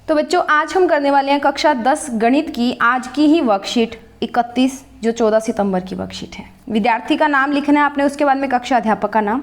तो बच्चों आज हम करने वाले हैं कक्षा 10 गणित की आज की ही वर्कशीट 31 जो 14 सितंबर की वर्कशीट है। विद्यार्थी का नाम लिखना है आपने, उसके बाद में कक्षा अध्यापक का नाम।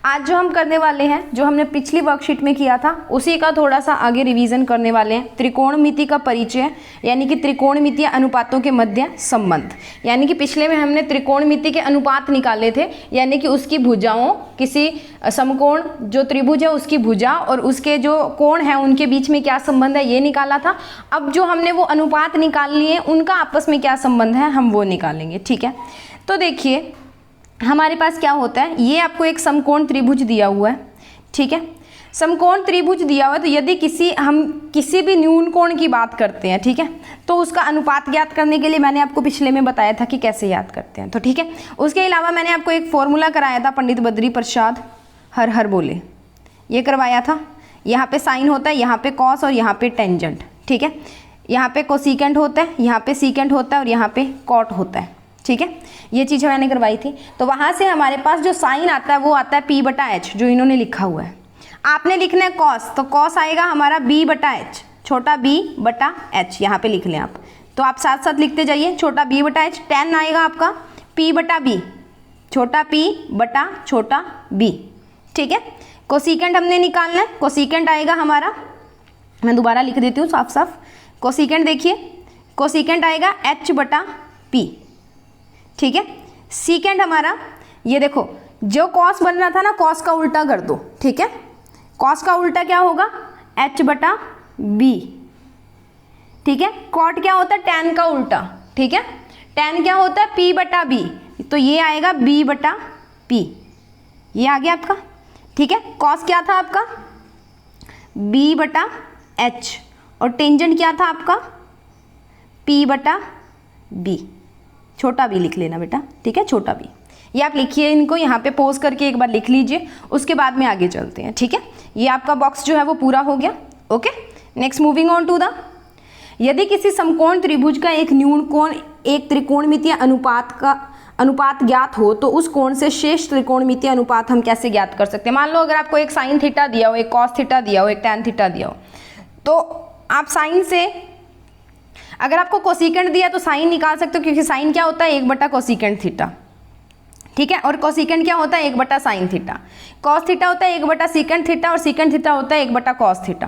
आज जो हम करने वाले हैं, जो हमने पिछली वर्कशीट में किया था उसी का थोड़ा सा आगे रिवीजन करने वाले हैं। त्रिकोणमिति का परिचय, यानी कि त्रिकोणमितीय अनुपातों के मध्य संबंध। यानी कि पिछले में हमने त्रिकोणमिति के अनुपात निकाले थे, यानी कि उसकी भुजाओं, किसी समकोण जो त्रिभुज है उसकी भुजा और उसके जो कोण है उनके बीच में क्या संबंध है ये निकाला था। अब जो हमने वो अनुपात निकाल लिए उनका आपस में क्या संबंध है हम वो निकालेंगे, ठीक है। तो देखिए हमारे पास क्या होता है, ये आपको एक समकोण त्रिभुज दिया हुआ है, ठीक है। समकोण त्रिभुज दिया हुआ है, तो यदि हम किसी भी न्यून कोण की बात करते हैं, ठीक है, तो उसका अनुपात ज्ञात करने के लिए मैंने आपको पिछले में बताया था कि कैसे याद करते हैं, तो ठीक है। उसके अलावा मैंने आपको एक फॉर्मूला कराया था, पंडित बद्री प्रसाद हर हर बोले, ये करवाया था। यहाँ पे साइन होता है, यहाँ पे कॉस और यहाँ पे टेंजेंट, ठीक है। यहाँ पे कोसिकेंट होता है, यहाँ पे सीकेंट होता है और यहाँ पे कॉट होता है, ठीक है। ये चीज़ें मैंने करवाई थी। तो वहाँ से हमारे पास जो साइन आता है वो आता है P/H, जो इन्होंने लिखा हुआ है। आपने लिखना है कॉस, तो कॉस आएगा हमारा B/H, छोटा B/H, यहाँ पे लिख लें आप। तो आप साथ साथ लिखते जाइए, छोटा B/H। टेन आएगा आपका P/B, छोटा P/छोटा B, ठीक है। कोसिकेंट हमने निकालना है, कोसिकेंट आएगा हमारा, मैं दोबारा लिख देती हूँ साफ साफ। कोसिकेंट देखिए, कोसिकेंट आएगा H/P, ठीक है। सीकेंट हमारा, ये देखो जो कॉस बन रहा था ना, कॉस का उल्टा कर दो, ठीक है। कॉस का उल्टा क्या होगा, H/B, ठीक है। कॉट क्या होता है, टैन का उल्टा, ठीक है। टैन क्या होता है, P/B, तो ये आएगा B/P, ये आ गया आपका, ठीक है। कॉस क्या था आपका B/H और टेंजेंट क्या था आपका P/B, छोटा b लिख लेना बेटा, ठीक है, छोटा b। ये आप लिखिए, इनको यहाँ पे पोज करके एक बार लिख लीजिए, उसके बाद में आगे चलते हैं, ठीक है। ये आपका बॉक्स जो है वो पूरा हो गया, okay. Next moving on to the, यदि किसी समकोण त्रिभुज का एक न्यून कोण एक त्रिकोणमितीय अनुपात ज्ञात हो तो उस कोण से शेष त्रिकोणमितीय अनुपात हम कैसे ज्ञात कर सकते हैं। मान लो अगर आपको एक साइन थीटा दिया हो, एक कॉस थीटा दिया हो, एक टैन थीटा दिया हो, तो आप साइन से, अगर आपको कोसिकेंट दिया तो साइन निकाल सकते हो, क्योंकि साइन क्या होता है 1/कोसिकेंट थीटा, ठीक है। और कोसिकेंट क्या होता है 1/साइन थीटा। कॉस थीटा होता है 1/सीकेंट थीटा और सीकेंट थीटा होता है 1/कॉस थीटा।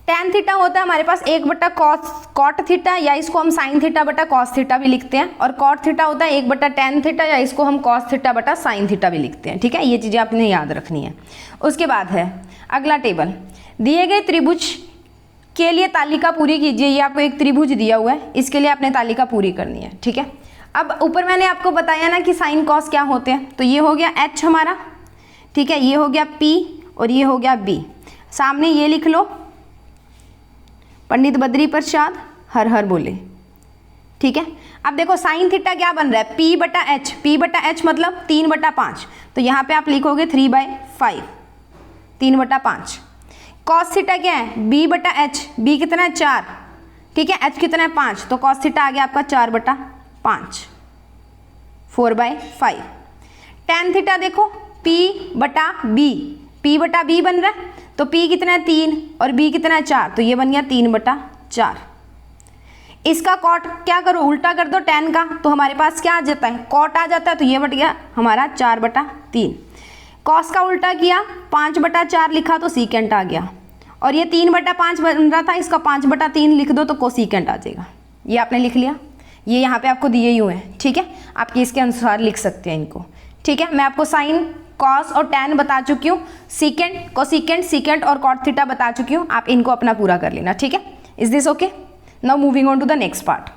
टैन थीटा होता है हमारे पास 1/कॉट थीटा, या इसको हम साइन थीटा/कॉस थीटा भी लिखते हैं। और कॉट थीटा होता है 1/टैन थीटा, या इसको हम कॉस थीटा/साइन थीटा भी लिखते हैं, ठीक है। ये चीज़ें आपने याद रखनी है। उसके बाद है अगला टेबल, दिए गए त्रिभुज के लिए तालिका पूरी कीजिए। ये आपको एक त्रिभुज दिया हुआ है, इसके लिए आपने तालिका पूरी करनी है, ठीक है। अब ऊपर मैंने आपको बताया ना कि साइन कॉस क्या होते हैं, तो ये हो गया H हमारा, ठीक है, ये हो गया P और ये हो गया B। सामने ये लिख लो, पंडित बद्री प्रसाद हर हर बोले, ठीक है। अब देखो साइन थीटा क्या बन रहा है P/H, P/H मतलब 3/5, तो यहाँ पे आप लिखोगे 3/5, 3/5। कॉस थीटा क्या है B/H, B कितना है 4, ठीक है, H कितना है 5, तो कॉस थीटा आ गया आपका 4/5, 4/5। टैन थीटा देखो P/B, P/B बन रहा है, तो P कितना है 3 और B कितना है 4, तो ये बन गया 3/4। इसका कॉट क्या करो, उल्टा कर दो टैन का, तो हमारे पास क्या आ जाता है, कॉट आ जाता है, तो ये बट गया हमारा 4/3। कॉस का उल्टा किया 5/4 लिखा तो सीकेंट आ गया, और ये 3/5 बन रहा था, इसका 5/3 लिख दो तो कोसिकेंट आ जाएगा। ये आपने लिख लिया, ये यहाँ पे आपको दिए हुए हैं, ठीक है, आपके इसके अनुसार लिख सकते हैं इनको, ठीक है। मैं आपको साइन कॉस और टैन बता चुकी हूँ, सीकेंट कोसिकेंट सीकेंट और कॉट थीटा बता चुकी हूँ, आप इनको अपना पूरा कर लेना, ठीक है। Is this okay? Now moving on to the next part.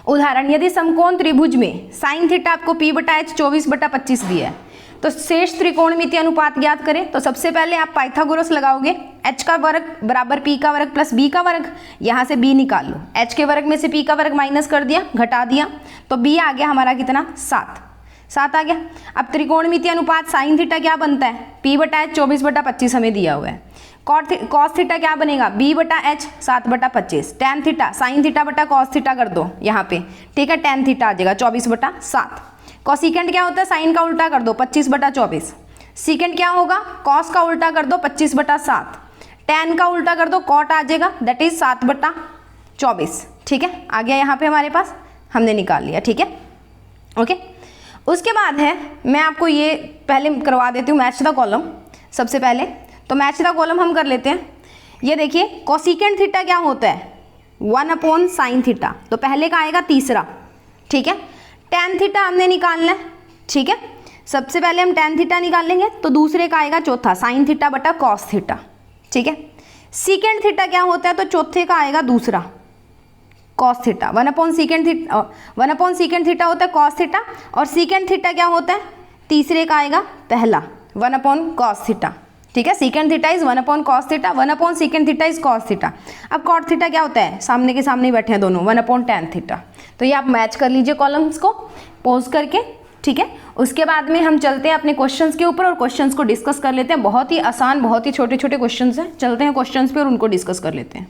उदाहरण, यदि समकोण त्रिभुज में साइन थीटा आपको P/H 24/25 दिया है, तो शेष त्रिकोणमितीय अनुपात ज्ञात करें। तो सबसे पहले आप पाइथागोरस लगाओगे, H का वर्ग बराबर P का वर्ग प्लस B का वर्ग, यहाँ से B निकाल लो, H के वर्ग में से P का वर्ग माइनस कर दिया, घटा दिया, तो B आ गया हमारा कितना 7 आ गया। अब त्रिकोणमितीय अनुपात साइन थीटा क्या बनता है P/H 24/25 हमें दिया हुआ है। कॉस थीटा क्या बनेगा B/H 7/25। Tan theta sine theta cos theta कर दो यहाँ पे, ठीक है, टैन थीटा आ जाएगा 24/7। कोसिकेंट क्या होता है, साइन का उल्टा कर दो 25/24। सीकेंट क्या होगा, कॉस का उल्टा कर दो 25/7। tan का उल्टा कर दो cot आ जाएगा, दैट इज 7/24। ठीक है, आ गया यहाँ पे हमारे पास, हमने निकाल लिया। ठीक है, ओके। उसके बाद है, मैं आपको ये पहले करवा देती हूँ मैच द कॉलम। सबसे पहले तो मैच द कॉलम हम कर लेते हैं। ये देखिए कोसिकेंट थीटा क्या होता है, 1/sin थीटा, तो पहले का आएगा तीसरा। ठीक है, tan थीटा हमने निकालना है। ठीक है, सबसे पहले हम tan थीटा निकाल लेंगे, तो दूसरे का आएगा चौथा sin थीटा बटा cos थीटा। ठीक है, सीकेंट थीटा क्या होता है, तो चौथे का आएगा दूसरा cos theta, 1/secant theta, 1/secant theta होता है cos थीटा, और सीकेंट थीटा क्या होता है, तीसरे का आएगा पहला 1/cos थीटा। ठीक है, secant theta is 1/cos theta, 1/secant theta is cos theta. अब cot थीटा क्या होता है, सामने के सामने बैठे हैं दोनों, 1/tan थीटा। तो ये आप मैच कर लीजिए कॉलम्स को पॉज करके। ठीक है, उसके बाद में हम चलते हैं अपने क्वेश्चंस के ऊपर और क्वेश्चंस को डिस्कस कर लेते हैं। बहुत ही आसान, बहुत ही छोटे छोटे क्वेश्चंस हैं, चलते हैं क्वेश्चंस पे और उनको डिस्कस कर लेते हैं।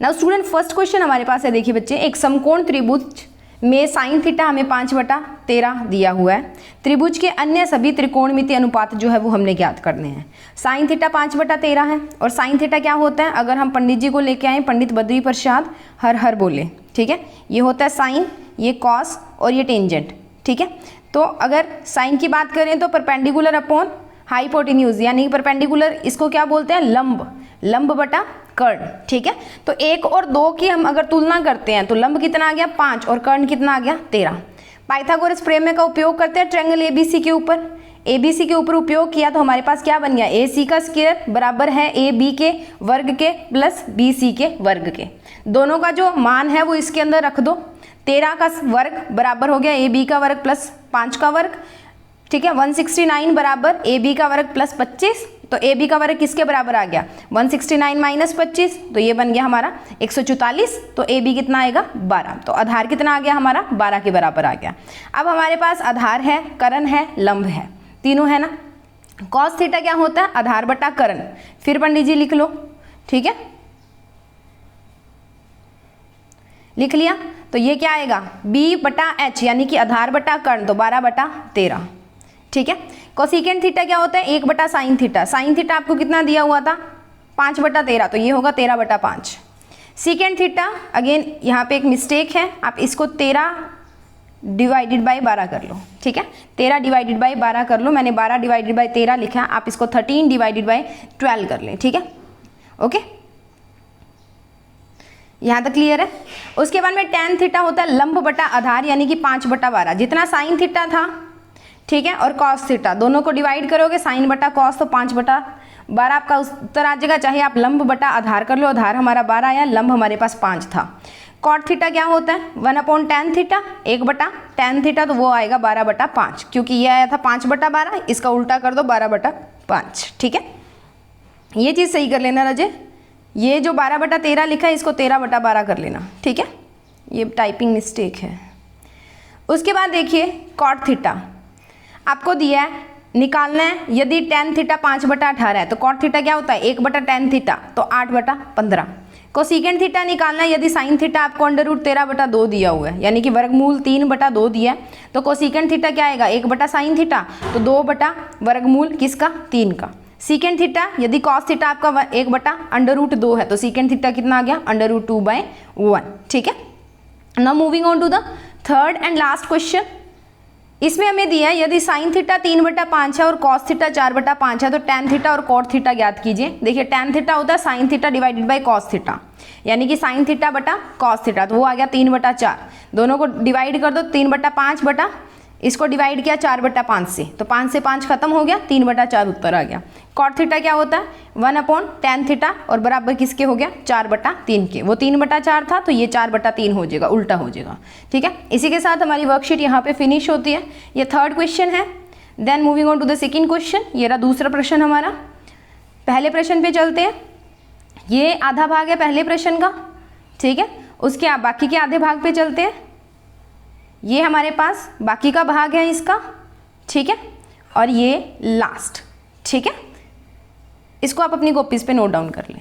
नाउ स्टूडेंट, फर्स्ट क्वेश्चन हमारे पास है, देखिए बच्चे, एक समकोण त्रिभुज में sin थीटा हमें 5/13 दिया हुआ है। त्रिभुज के अन्य सभी त्रिकोणमितीय अनुपात जो है वो हमने ज्ञात करने हैं। sin थीटा 5/13 है, और sin थीटा क्या होता है, अगर हम पंडित जी को लेके आए, पंडित बद्री प्रसाद हर हर बोले। ठीक है, ये होता है साइन, ये cos और ये टेंजेंट। ठीक है, तो अगर साइन की बात करें तो परपेंडिकुलर अपॉन हाइपोटेन्यूज, यानी परपेंडिकुलर इसको क्या बोलते हैं, लंब, लंब बटा कर्ण। ठीक है, तो 1 और 2 की हम अगर तुलना करते हैं तो लंब कितना आ गया 5 और कर्ण कितना आ गया 13। पाइथागोरस प्रमेय का उपयोग करते हैं ट्रायंगल एबीसी के ऊपर, एबीसी के ऊपर उपयोग किया तो हमारे पास क्या बन गया, AC का स्क्वायर बराबर है AB के वर्ग के प्लस BC के वर्ग के। दोनों का जो मान है वो इसके अंदर रख दो, 13 का वर्ग बराबर हो गया AB का वर्ग प्लस 5 का वर्ग। ठीक है, 169 बराबर AB का वर्ग प्लस 25, तो AB का वर्ग किसके बराबर आ गया, 169 माइनस 25, तो ये बन गया हमारा 144। तो AB कितना आएगा 12, तो आधार कितना आ गया हमारा 12 के बराबर आ गया। अब हमारे पास आधार है, कर्ण है, लंब है, तीनों है ना। cos थीटा क्या होता है, आधार बटा कर्ण, फिर पंडित जी लिख लो। ठीक है, लिख लिया, तो ये क्या आएगा B/H, यानी कि आधार बटा कर्ण, तो 12/13। ठीक है, कोसिकेंट थीटा क्या होता है, 1/sin थीटा, sin थीटा आपको कितना दिया हुआ था 5/13, तो ये होगा 13/5। सीकेंट थीटा, अगेन यहाँ पे एक मिस्टेक है, आप इसको 13 डिवाइडेड बाई 12 कर लो। ठीक है, 13 डिवाइडेड बाई 12 कर लो, मैंने 12 डिवाइडेड बाई 13 लिखा, आप इसको 13 डिवाइडेड बाई 12 कर लें। ठीक है, ओके, यहाँ तक क्लियर है। उसके बाद में tan थीटा होता है लंब बटा आधार, यानी कि 5/12, जितना sin थीटा था। ठीक है, और cos थीटा, दोनों को डिवाइड करोगे sin बटा cos, तो 5/12 आपका उत्तर आ जाएगा। चाहे आप लंब बटा आधार कर लो, आधार हमारा 12 आया, लंब हमारे पास 5 था। cot थीटा क्या होता है 1/tan थीटा, 1/tan थीटा, तो वो आएगा 12/5, क्योंकि ये आया था 5/12, इसका उल्टा कर दो 12/5। ठीक है, ये चीज़ सही कर लेना रजे, ये जो 12/13 लिखा है इसको 13/12 कर लेना। ठीक है, ये टाइपिंग मिस्टेक है। उसके बाद देखिए cot थीटा आपको दिया है, निकालना है। यदि tan थीटा 5/18 है तो cot थीटा क्या होता है 1/tan थीटा, तो 8/15। कोसिकेंट थीटा निकालना है, यदि sin थीटा आपको √13/2 दिया हुआ है, यानी कि वर्गमूल 3/2 दिया है, तो कोसिकेंट थीटा क्या आएगा 1/sin थीटा, तो 2/वर्गमूल किसका 3 का। सीकेंट थीटा, यदि cos थीटा आपका 1/√2 है, तो सीकेंट थीटा कितना आ गया √2/1। ठीक है, now moving on to the third and last question. इसमें हमें दिया है यदि sin थीटा 3/5 है और cos थीटा 4/5 है, तो tan थीटा और cot थीटा ज्ञात कीजिए। देखिए tan थीटा होता है sin theta divided by cos theta, यानी कि sin थीटा बटा cos थीटा, तो वो आ गया 3/4। दोनों को डिवाइड कर दो, 3/5 बटा इसको डिवाइड किया 4/5 से, तो 5 से 5 खत्म हो गया, 3/4 उत्तर आ गया। cot थीटा क्या होता है 1/tan थीटा, और बराबर किसके हो गया 4/3 के, वो 3/4 था, तो ये 4/3 हो जाएगा, उल्टा हो जाएगा। ठीक है, इसी के साथ हमारी वर्कशीट यहाँ पे फिनिश होती है। ये थर्ड क्वेश्चन है। Then moving on to the second question, ये रहा दूसरा प्रश्न हमारा। पहले प्रश्न पे चलते हैं, ये आधा भाग है पहले प्रश्न का। ठीक है, उसके बाकी के आधे भाग पे चलते हैं, ये हमारे पास बाकी का भाग है इसका। ठीक है, और ये लास्ट। ठीक है, इसको आप अपनी कॉपीज पे नोट डाउन कर लें।